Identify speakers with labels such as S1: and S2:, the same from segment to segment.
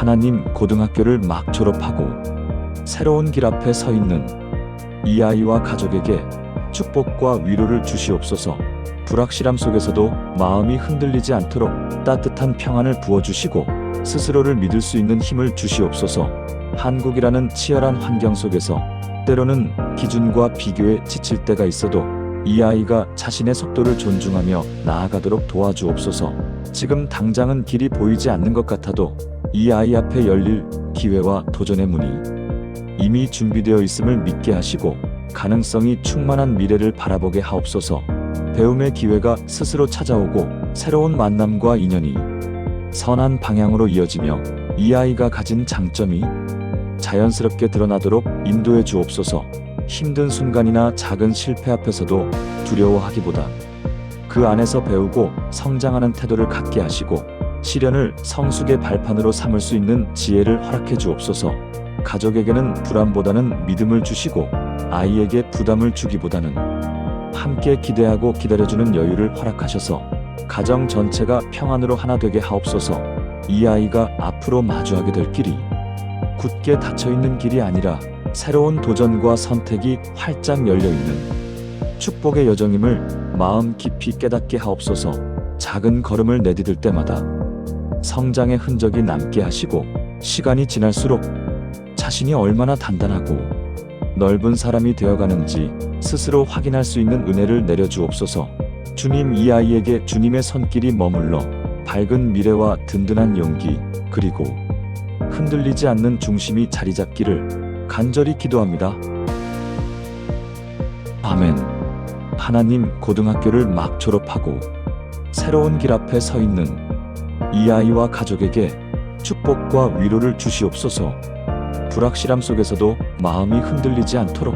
S1: 하나님 고등학교를 막 졸업하고 새로운 길 앞에 서 있는 이 아이와 가족에게 축복과 위로를 주시옵소서. 불확실함 속에서도 마음이 흔들리지 않도록 따뜻한 평안을 부어주시고 스스로를 믿을 수 있는 힘을 주시옵소서. 한국이라는 치열한 환경 속에서 때로는 기준과 비교에 지칠 때가 있어도 이 아이가 자신의 속도를 존중하며 나아가도록 도와주옵소서. 지금 당장은 길이 보이지 않는 것 같아도 이 아이 앞에 열릴 기회와 도전의 문이 이미 준비되어 있음을 믿게 하시고 가능성이 충만한 미래를 바라보게 하옵소서. 배움의 기회가 스스로 찾아오고 새로운 만남과 인연이 선한 방향으로 이어지며 이 아이가 가진 장점이 자연스럽게 드러나도록 인도해 주옵소서. 힘든 순간이나 작은 실패 앞에서도 두려워하기보다 그 안에서 배우고 성장하는 태도를 갖게 하시고 시련을 성숙의 발판으로 삼을 수 있는 지혜를 허락해 주옵소서. 가족에게는 불안보다는 믿음을 주시고 아이에게 부담을 주기보다는 함께 기대하고 기다려주는 여유를 허락하셔서 가정 전체가 평안으로 하나 되게 하옵소서. 이 아이가 앞으로 마주하게 될 길이 굳게 닫혀있는 길이 아니라 새로운 도전과 선택이 활짝 열려있는 축복의 여정임을 마음 깊이 깨닫게 하옵소서. 작은 걸음을 내디딜 때마다 성장의 흔적이 남게 하시고 시간이 지날수록 자신이 얼마나 단단하고 넓은 사람이 되어가는지 스스로 확인할 수 있는 은혜를 내려주옵소서. 주님, 이 아이에게 주님의 손길이 머물러 밝은 미래와 든든한 용기 그리고 흔들리지 않는 중심이 자리 잡기를 간절히 기도합니다. 아멘. 하나님 고등학교를 막 졸업하고 새로운 길 앞에 서 있는 이 아이와 가족에게 축복과 위로를 주시옵소서. 불확실함 속에서도 마음이 흔들리지 않도록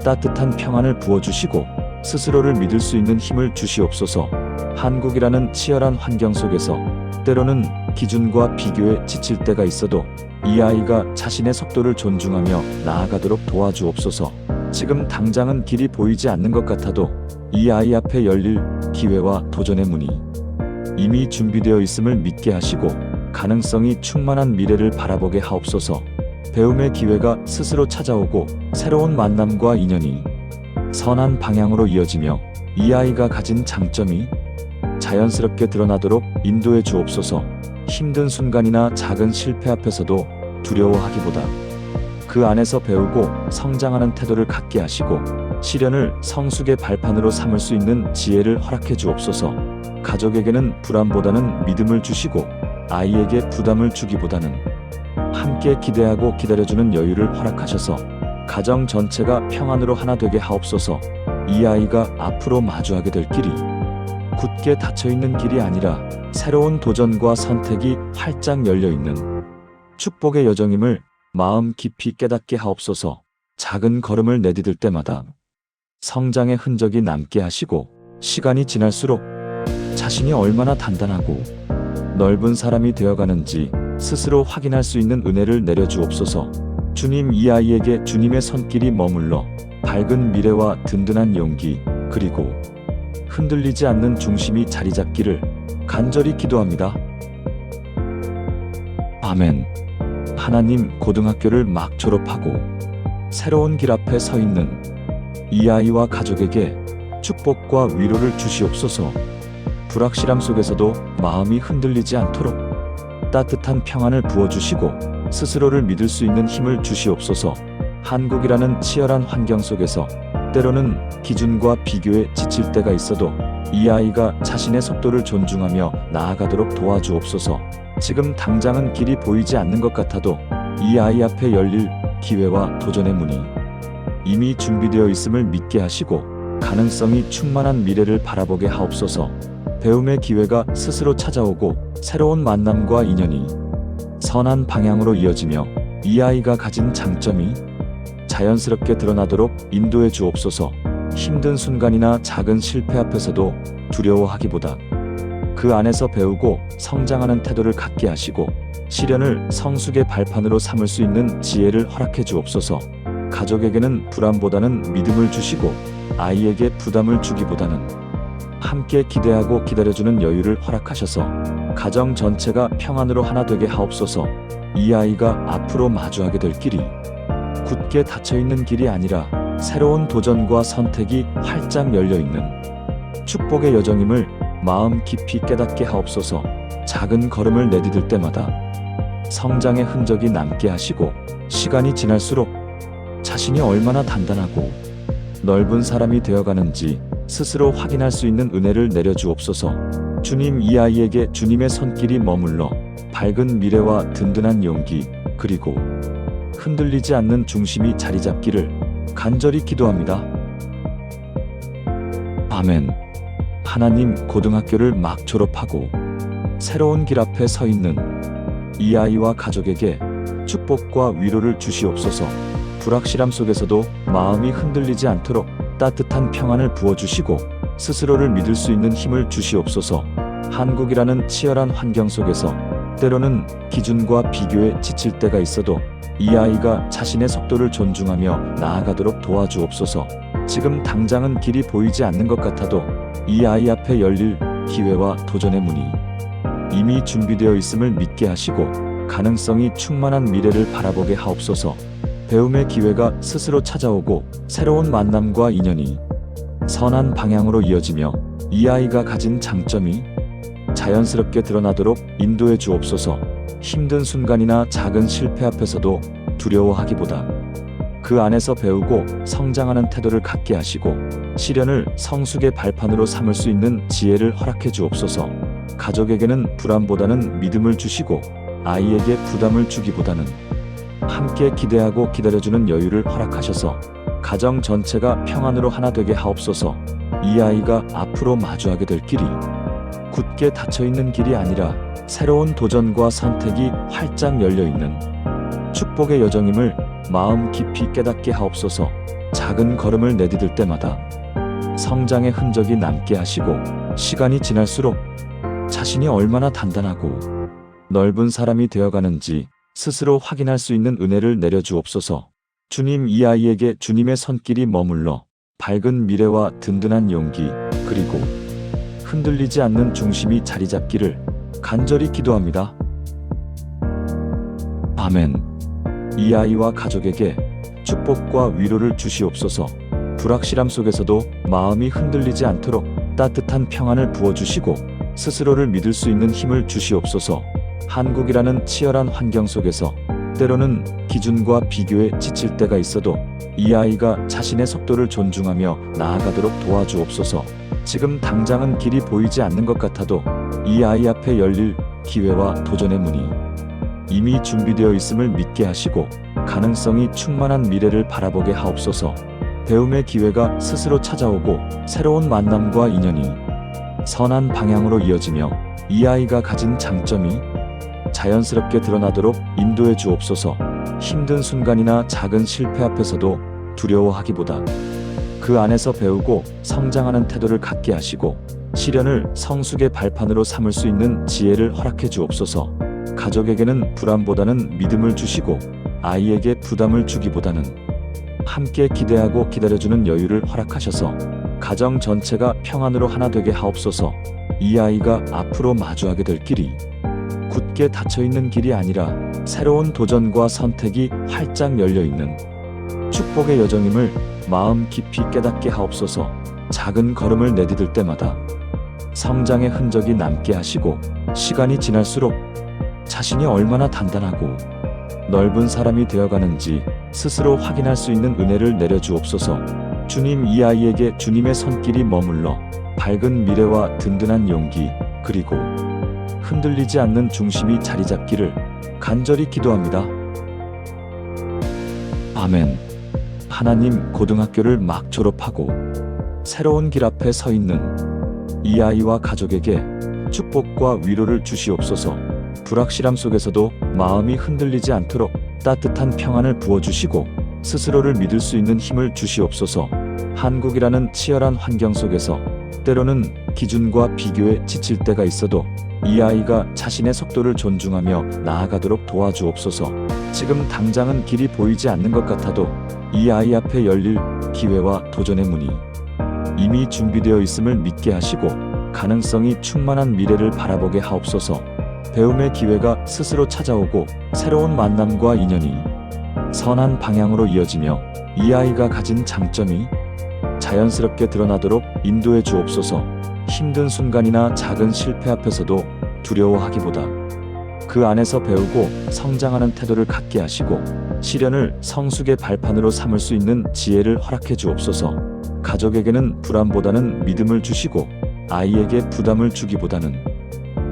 S1: 따뜻한 평안을 부어주시고 스스로를 믿을 수 있는 힘을 주시옵소서. 한국이라는 치열한 환경 속에서 때로는 기준과 비교에 지칠 때가 있어도 이 아이가 자신의 속도를 존중하며 나아가도록 도와주옵소서. 지금 당장은 길이 보이지 않는 것 같아도 이 아이 앞에 열릴 기회와 도전의 문이 이미 준비되어 있음을 믿게 하시고 가능성이 충만한 미래를 바라보게 하옵소서. 배움의 기회가 스스로 찾아오고 새로운 만남과 인연이 선한 방향으로 이어지며 이 아이가 가진 장점이 자연스럽게 드러나도록 인도해 주옵소서. 힘든 순간이나 작은 실패 앞에서도 두려워하기보다 그 안에서 배우고 성장하는 태도를 갖게 하시고 시련을 성숙의 발판으로 삼을 수 있는 지혜를 허락해 주옵소서. 가족에게는 불안보다는 믿음을 주시고 아이에게 부담을 주기보다는 함께 기대하고 기다려주는 여유를 허락하셔서 가정 전체가 평안으로 하나 되게 하옵소서. 이 아이가 앞으로 마주하게 될 길이 굳게 닫혀있는 길이 아니라 새로운 도전과 선택이 활짝 열려있는 축복의 여정임을 마음 깊이 깨닫게 하옵소서. 작은 걸음을 내디딜 때마다 성장의 흔적이 남게 하시고 시간이 지날수록 자신이 얼마나 단단하고 넓은 사람이 되어가는지 스스로 확인할 수 있는 은혜를 내려주옵소서. 주님, 이 아이에게 주님의 손길이 머물러 밝은 미래와 든든한 용기 그리고 흔들리지 않는 중심이 자리 잡기를 간절히 기도합니다. 아멘. 하나님 고등학교를 막 졸업하고 새로운 길 앞에 서 있는 이 아이와 가족에게 축복과 위로를 주시옵소서. 불확실함 속에서도 마음이 흔들리지 않도록 따뜻한 평안을 부어주시고 스스로를 믿을 수 있는 힘을 주시옵소서. 한국이라는 치열한 환경 속에서 때로는 기준과 비교에 지칠 때가 있어도 이 아이가 자신의 속도를 존중하며 나아가도록 도와주옵소서. 지금 당장은 길이 보이지 않는 것 같아도 이 아이 앞에 열릴 기회와 도전의 문이 이미 준비되어 있음을 믿게 하시고 가능성이 충만한 미래를 바라보게 하옵소서. 배움의 기회가 스스로 찾아오고 새로운 만남과 인연이 선한 방향으로 이어지며 이 아이가 가진 장점이 자연스럽게 드러나도록 인도해 주옵소서. 힘든 순간이나 작은 실패 앞에서도 두려워하기보다 그 안에서 배우고 성장하는 태도를 갖게 하시고 시련을 성숙의 발판으로 삼을 수 있는 지혜를 허락해 주옵소서. 가족에게는 불안보다는 믿음을 주시고 아이에게 부담을 주기보다는 함께 기대하고 기다려주는 여유를 허락하셔서 가정 전체가 평안으로 하나 되게 하옵소서. 이 아이가 앞으로 마주하게 될 길이 굳게 닫혀있는 길이 아니라 새로운 도전과 선택이 활짝 열려있는 축복의 여정임을 마음 깊이 깨닫게 하옵소서. 작은 걸음을 내디딜 때마다 성장의 흔적이 남게 하시고, 시간이 지날수록 자신이 얼마나 단단하고 넓은 사람이 되어가는지 스스로 확인할 수 있는 은혜를 내려주옵소서. 주님, 이 아이에게 주님의 손길이 머물러 밝은 미래와 든든한 용기, 그리고 흔들리지 않는 중심이 자리 잡기를 간절히 기도합니다. 아멘. 하나님, 고등학교를 막 졸업하고 새로운 길 앞에 서 있는 이 아이와 가족에게 축복과 위로를 주시옵소서. 불확실함 속에서도 마음이 흔들리지 않도록 따뜻한 평안을 부어주시고 스스로를 믿을 수 있는 힘을 주시옵소서. 한국이라는 치열한 환경 속에서 때로는 기준과 비교에 지칠 때가 있어도 이 아이가 자신의 속도를 존중하며 나아가도록 도와주옵소서. 지금 당장은 길이 보이지 않는 것 같아도 이 아이 앞에 열릴 기회와 도전의 문이 이미 준비되어 있음을 믿게 하시고 가능성이 충만한 미래를 바라보게 하옵소서. 배움의 기회가 스스로 찾아오고 새로운 만남과 인연이 선한 방향으로 이어지며 이 아이가 가진 장점이 자연스럽게 드러나도록 인도해 주옵소서. 힘든 순간이나 작은 실패 앞에서도 두려워하기보다 그 안에서 배우고 성장하는 태도를 갖게 하시고 시련을 성숙의 발판으로 삼을 수 있는 지혜를 허락해 주옵소서. 가족에게는 불안보다는 믿음을 주시고 아이에게 부담을 주기보다는 함께 기대하고 기다려주는 여유를 허락하셔서 가정 전체가 평안으로 하나 되게 하옵소서. 이 아이가 앞으로 마주하게 될 길이 굳게 닫혀있는 길이 아니라 새로운 도전과 선택이 활짝 열려있는 축복의 여정임을 마음 깊이 깨닫게 하옵소서. 작은 걸음을 내디딜 때마다 성장의 흔적이 남게 하시고 시간이 지날수록 자신이 얼마나 단단하고 넓은 사람이 되어가는지 스스로 확인할 수 있는 은혜를 내려주옵소서. 주님, 이 아이에게 주님의 손길이 머물러 밝은 미래와 든든한 용기, 그리고 흔들리지 않는 중심이 자리 잡기를 간절히 기도합니다. 아멘. 이 아이와 가족에게 축복과 위로를 주시옵소서. 불확실함 속에서도 마음이 흔들리지 않도록 따뜻한 평안을 부어주시고 스스로를 믿을 수 있는 힘을 주시옵소서. 한국이라는 치열한 환경 속에서 때로는 기준과 비교에 지칠 때가 있어도 이 아이가 자신의 속도를 존중하며 나아가도록 도와주옵소서. 지금 당장은 길이 보이지 않는 것 같아도 이 아이 앞에 열릴 기회와 도전의 문이 이미 준비되어 있음을 믿게 하시고 가능성이 충만한 미래를 바라보게 하옵소서. 배움의 기회가 스스로 찾아오고 새로운 만남과 인연이 선한 방향으로 이어지며 이 아이가 가진 장점이 자연스럽게 드러나도록 인도해 주옵소서. 힘든 순간이나 작은 실패 앞에서도 두려워하기보다 그 안에서 배우고 성장하는 태도를 갖게 하시고 시련을 성숙의 발판으로 삼을 수 있는 지혜를 허락해 주옵소서. 가족에게는 불안보다는 믿음을 주시고 아이에게 부담을 주기보다는 함께 기대하고 기다려주는 여유를 허락하셔서 가정 전체가 평안으로 하나 되게 하옵소서. 이 아이가 앞으로 마주하게 될 길이 굳게 닫혀있는 길이 아니라 새로운 도전과 선택이 활짝 열려있는 축복의 여정임을 마음 깊이 깨닫게 하옵소서. 작은 걸음을 내디딜 때마다 성장의 흔적이 남게 하시고 시간이 지날수록 자신이 얼마나 단단하고 넓은 사람이 되어가는지 스스로 확인할 수 있는 은혜를 내려주옵소서. 주님, 이 아이에게 주님의 손길이 머물러 밝은 미래와 든든한 용기, 그리고 흔들리지 않는 중심이 자리 잡기를 간절히 기도합니다. 아멘. 하나님, 고등학교를 막 졸업하고 새로운 길 앞에 서 있는 이 아이와 가족에게 축복과 위로를 주시옵소서. 불확실함 속에서도 마음이 흔들리지 않도록 따뜻한 평안을 부어주시고 스스로를 믿을 수 있는 힘을 주시옵소서. 한국이라는 치열한 환경 속에서 때로는 기준과 비교에 지칠 때가 있어도 이 아이가 자신의 속도를 존중하며 나아가도록 도와주옵소서. 지금 당장은 길이 보이지 않는 것 같아도 이 아이 앞에 열릴 기회와 도전의 문이 이미 준비되어 있음을 믿게 하시고 가능성이 충만한 미래를 바라보게 하옵소서. 배움의 기회가 스스로 찾아오고 새로운 만남과 인연이 선한 방향으로 이어지며 이 아이가 가진 장점이 자연스럽게 드러나도록 인도해 주옵소서. 힘든 순간이나 작은 실패 앞에서도 두려워하기보다 그 안에서 배우고 성장하는 태도를 갖게 하시고 시련을 성숙의 발판으로 삼을 수 있는 지혜를 허락해 주옵소서. 가족에게는 불안보다는 믿음을 주시고 아이에게 부담을 주기보다는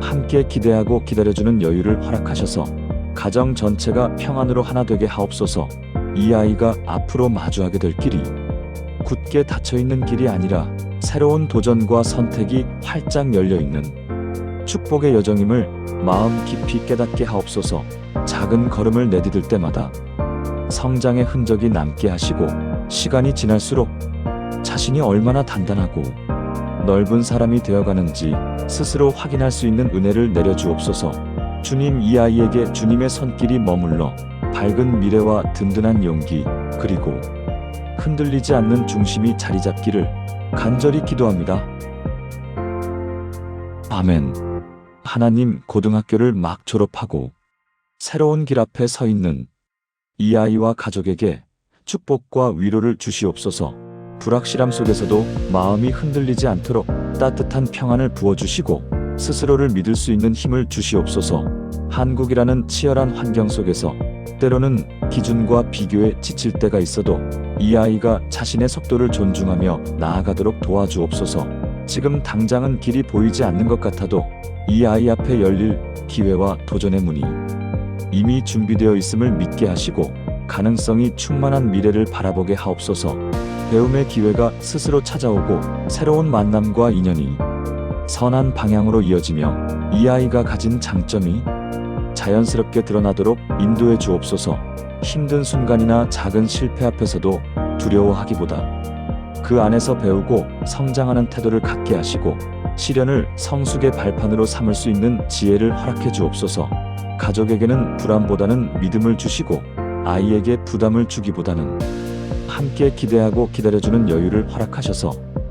S1: 함께 기대하고 기다려주는 여유를 허락하셔서 가정 전체가 평안으로 하나 되게 하옵소서. 이 아이가 앞으로 마주하게 될 길이 굳게 닫혀있는 길이 아니라 새로운 도전과 선택이 활짝 열려있는 축복의 여정임을 마음 깊이 깨닫게 하옵소서. 작은 걸음을 내디딜 때마다 성장의 흔적이 남게 하시고 시간이 지날수록 자신이 얼마나 단단하고 넓은 사람이 되어가는지 스스로 확인할 수 있는 은혜를 내려주옵소서. 주님, 이 아이에게 주님의 손길이 머물러 밝은 미래와 든든한 용기 그리고 흔들리지 않는 중심이 자리 잡기를 간절히 기도합니다. 아멘. 하나님, 고등학교를 막 졸업하고 새로운 길 앞에 서 있는 이 아이와 가족에게 축복과 위로를 주시옵소서. 불확실함 속에서도 마음이 흔들리지 않도록 따뜻한 평안을 부어주시고 스스로를 믿을 수 있는 힘을 주시옵소서. 한국이라는 치열한 환경 속에서 때로는 기준과 비교에 지칠 때가 있어도 이 아이가 자신의 속도를 존중하며 나아가도록 도와주옵소서. 지금 당장은 길이 보이지 않는 것 같아도 이 아이 앞에 열릴 기회와 도전의 문이 이미 준비되어 있음을 믿게 하시고 가능성이 충만한 미래를 바라보게 하옵소서. 배움의 기회가 스스로 찾아오고 새로운 만남과 인연이 선한 방향으로 이어지며 이 아이가 가진 장점이 자연스럽게 드러나도록 인도해 주옵소서. 힘든 순간이나 작은 실패 앞에서도 두려워하기보다 그 안에서 배우고 성장하는 태도를 갖게 하시고 시련을 성숙의 발판으로 삼을 수 있는 지혜를 허락해 주옵소서. 가족에게는 불안보다는 믿음을 주시고 아이에게 부담을 주기보다는 함께 기대하고 기다려주는 여유를 허락하셔서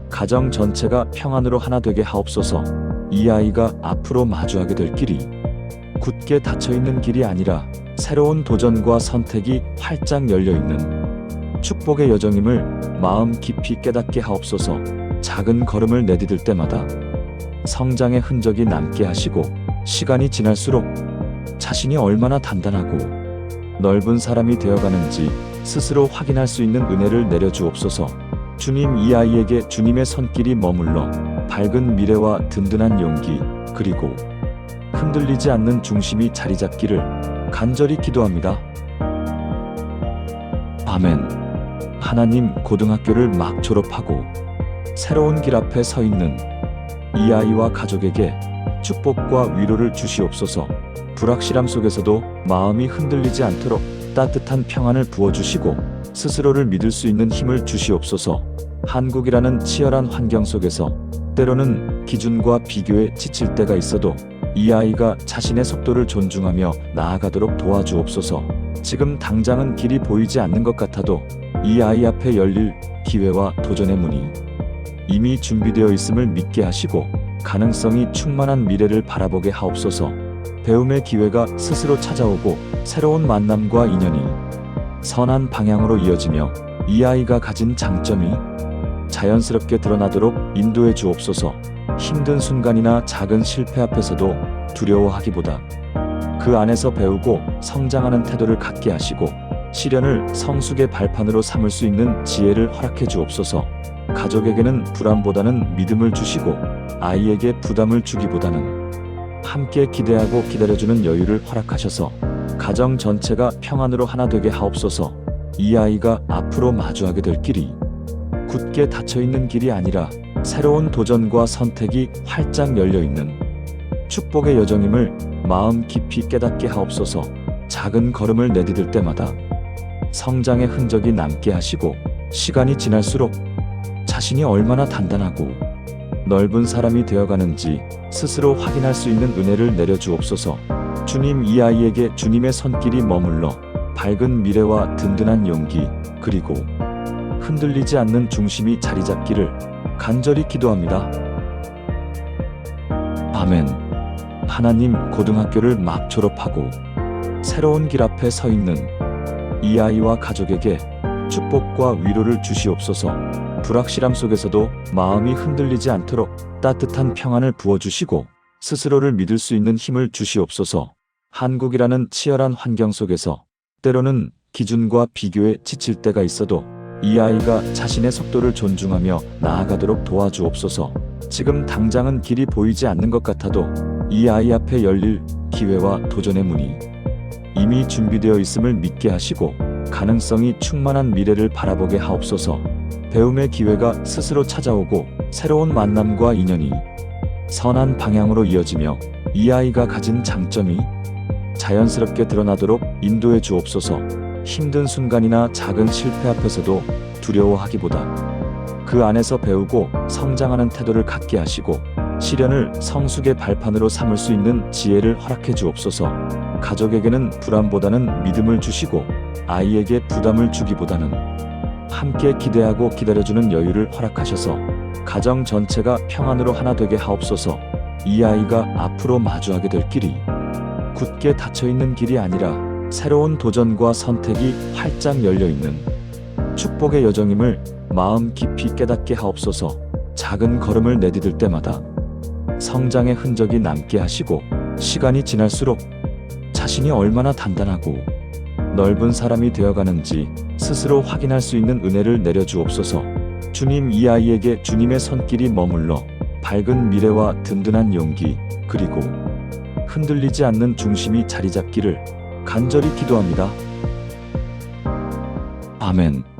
S1: 가정 전체가 평안으로 하나 되게 하옵소서. 이 아이가 앞으로 마주하게 될 길이 굳게 닫혀있는 길이 아니라 새로운 도전과 선택이 활짝 열려있는 축복의 여정임을 마음 깊이 깨닫게 하옵소서. 작은 걸음을 내디딜 때마다 성장의 흔적이 남게 하시고 시간이 지날수록 자신이 얼마나 단단하고 넓은 사람이 되어가는지 스스로 확인할 수 있는 은혜를 내려주옵소서. 주님, 이 아이에게 주님의 손길이 머물러 밝은 미래와 든든한 용기 그리고 흔들리지 않는 중심이 자리 잡기를 간절히 기도합니다. 아멘. 하나님, 고등학교를 막 졸업하고 새로운 길 앞에 서 있는 이 아이와 가족에게 축복과 위로를 주시옵소서. 불확실함 속에서도 마음이 흔들리지 않도록 따뜻한 평안을 부어주시고 스스로를 믿을 수 있는 힘을 주시옵소서. 한국이라는 치열한 환경 속에서 때로는 기준과 비교에 지칠 때가 있어도 이 아이가 자신의 속도를 존중하며 나아가도록 도와주옵소서. 지금 당장은 길이 보이지 않는 것 같아도 이 아이 앞에 열릴 기회와 도전의 문이 이미 준비되어 있음을 믿게 하시고 가능성이 충만한 미래를 바라보게 하옵소서. 배움의 기회가 스스로 찾아오고 새로운 만남과 인연이 선한 방향으로 이어지며 이 아이가 가진 장점이 자연스럽게 드러나도록 인도해 주옵소서. 힘든 순간이나 작은 실패 앞에서도 두려워하기보다 그 안에서 배우고 성장하는 태도를 갖게 하시고 시련을 성숙의 발판으로 삼을 수 있는 지혜를 허락해 주옵소서. 가족에게는 불안보다는 믿음을 주시고 아이에게 부담을 주기보다는 함께 기대하고 기다려주는 여유를 허락하셔서 가정 전체가 평안으로 하나 되게 하옵소서. 이 아이가 앞으로 마주하게 될 길이 굳게 닫혀있는 길이 아니라 새로운 도전과 선택이 활짝 열려있는 축복의 여정임을 마음 깊이 깨닫게 하옵소서. 작은 걸음을 내디딜 때마다 성장의 흔적이 남게 하시고 시간이 지날수록 자신이 얼마나 단단하고 넓은 사람이 되어가는지 스스로 확인할 수 있는 은혜를 내려주옵소서. 주님, 이 아이에게 주님의 손길이 머물러 밝은 미래와 든든한 용기 그리고 흔들리지 않는 중심이 자리 잡기를 간절히 기도합니다. 아멘. 하나님 고등학교를 막 졸업하고 새로운 길 앞에 서 있는 이 아이와 가족에게 축복과 위로를 주시옵소서. 불확실함 속에서도 마음이 흔들리지 않도록 따뜻한 평안을 부어주시고 스스로를 믿을 수 있는 힘을 주시옵소서. 한국이라는 치열한 환경 속에서 때로는 기준과 비교에 지칠 때가 있어도 이 아이가 자신의 속도를 존중하며 나아가도록 도와주옵소서. 지금 당장은 길이 보이지 않는 것 같아도 이 아이 앞에 열릴 기회와 도전의 문이 이미 준비되어 있음을 믿게 하시고 가능성이 충만한 미래를 바라보게 하옵소서. 배움의 기회가 스스로 찾아오고 새로운 만남과 인연이 선한 방향으로 이어지며 이 아이가 가진 장점이 자연스럽게 드러나도록 인도해 주옵소서. 힘든 순간이나 작은 실패 앞에서도 두려워하기보다 그 안에서 배우고 성장하는 태도를 갖게 하시고 시련을 성숙의 발판으로 삼을 수 있는 지혜를 허락해 주옵소서. 가족에게는 불안보다는 믿음을 주시고 아이에게 부담을 주기보다는 함께 기대하고 기다려주는 여유를 허락하셔서 가정 전체가 평안으로 하나 되게 하옵소서. 이 아이가 앞으로 마주하게 될 길이 굳게 닫혀있는 길이 아니라 새로운 도전과 선택이 활짝 열려있는 축복의 여정임을 마음 깊이 깨닫게 하옵소서. 작은 걸음을 내디딜 때마다 성장의 흔적이 남게 하시고 시간이 지날수록 자신이 얼마나 단단하고 넓은 사람이 되어가는지 스스로 확인할 수 있는 은혜를 내려주옵소서. 주님, 이 아이에게 주님의 손길이 머물러 밝은 미래와 든든한 용기 그리고 흔들리지 않는 중심이 자리 잡기를 간절히 기도합니다. 아멘.